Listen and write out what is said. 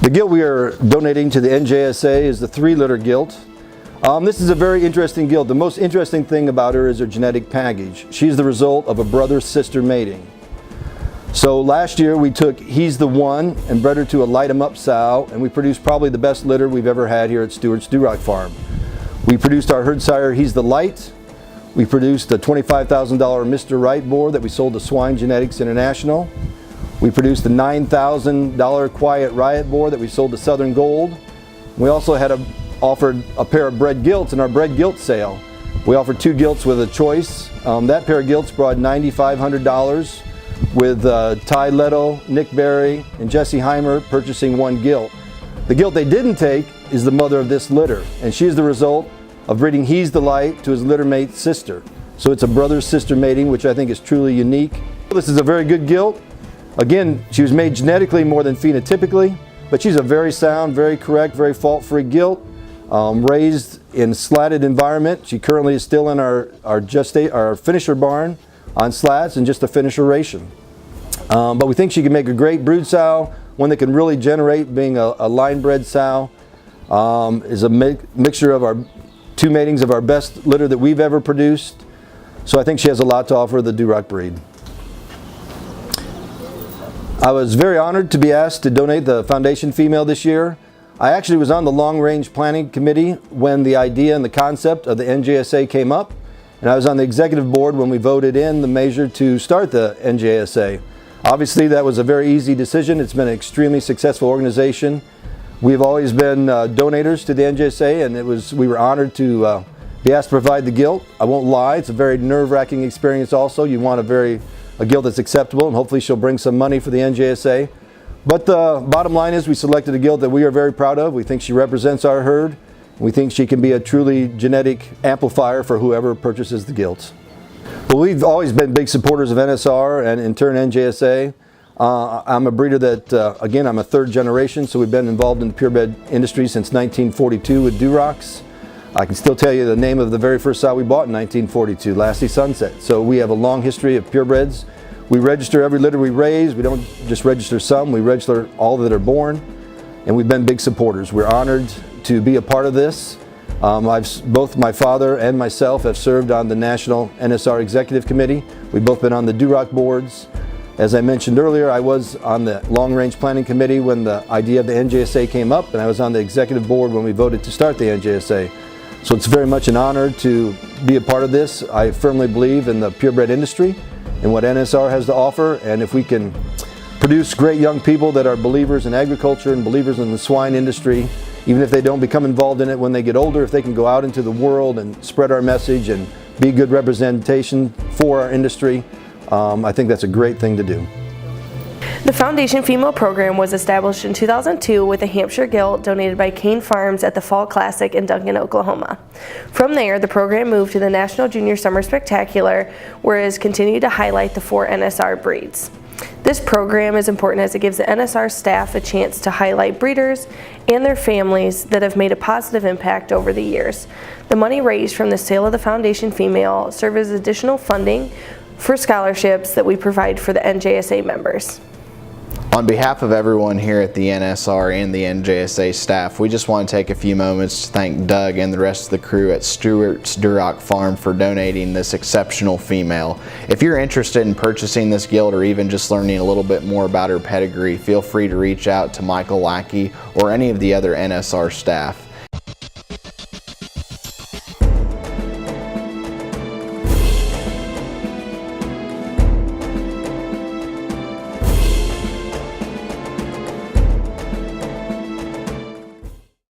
The gilt we are donating to the NJSA is the 3-litter gilt. This is a very interesting gilt. The most interesting thing about her is her genetic package. She's the result of a brother-sister mating. So last year we took He's the One and bred her to a Light 'em Up sow, and we produced probably the best litter we've ever had here at Stewart's Durock Farm. We produced our herd sire He's the Light. We produced a $25,000 Mr. Right boar that we sold to Swine Genetics International. We produced a $9,000 Quiet Riot boar that we sold to Southern Gold. We also had offered a pair of bred gilts in our bred gilt sale. We offered 2 gilts with a choice. That pair of gilts brought $9,500 with Ty Leto, Nick Berry, and Jesse Heimer purchasing 1 gilt. The gilt they didn't take is the mother of this litter, and she's the result of breeding He's the Light to his litter mate sister. So it's a brother-sister mating, which I think is truly unique. This is a very good gilt. Again, she was made genetically more than phenotypically, but she's a very sound, very correct, very fault-free gilt, raised in slatted environment. She currently is still in our finisher barn on slats and just a finisher ration. But we think she can make a great brood sow, one that can really generate, being a line-bred sow. Is a mixture of our 2 matings of our best litter that we've ever produced. So I think she has a lot to offer the Durock breed. I was very honored to be asked to donate the foundation female this year. I actually was on the long-range planning committee when the idea and the concept of the NJSA came up, and I was on the executive board when we voted in the measure to start the NJSA. Obviously that was a very easy decision. It's been an extremely successful organization. We've always been donators to the NJSA, and we were honored to be asked to provide the gilt. I won't lie, it's a very nerve-wracking experience also. You want a gilt that's acceptable, and hopefully she'll bring some money for the NJSA. But the bottom line is we selected a gilt that we are very proud of. We think she represents our herd. We think she can be a truly genetic amplifier for whoever purchases the gilt. Well, we've always been big supporters of NSR and in turn NJSA. I'm a breeder that, again, I'm a 3rd generation, so we've been involved in the purebred industry since 1942 with Durocks. I can still tell you the name of the very first sow we bought in 1942, Lassie Sunset. So we have a long history of purebreds. We register every litter we raise. We don't just register some, we register all that are born, and we've been big supporters. We're honored to be a part of this. Both my father and myself have served on the National NSR Executive Committee. We've both been on the Durock boards. As I mentioned earlier, I was on the long-range planning committee when the idea of the NJSA came up, and I was on the executive board when we voted to start the NJSA. So it's very much an honor to be a part of this. I firmly believe in the purebred industry and what NSR has to offer, and if we can produce great young people that are believers in agriculture and believers in the swine industry, even if they don't become involved in it when they get older, if they can go out into the world and spread our message and be good representation for our industry, I think that's a great thing to do. The Foundation Female Program was established in 2002 with a Hampshire gilt donated by Kane Farms at the Fall Classic in Duncan, Oklahoma. From there, the program moved to the National Junior Summer Spectacular, where it has continued to highlight the 4 NSR breeds. This program is important as it gives the NSR staff a chance to highlight breeders and their families that have made a positive impact over the years. The money raised from the sale of the Foundation Female serves as additional funding for scholarships that we provide for the NJSA members. On behalf of everyone here at the NSR and the NJSA staff, we just want to take a few moments to thank Doug and the rest of the crew at Stewart's Durock Farm for donating this exceptional female. If you're interested in purchasing this gilt or even just learning a little bit more about her pedigree, feel free to reach out to Michael Lackey or any of the other NSR staff.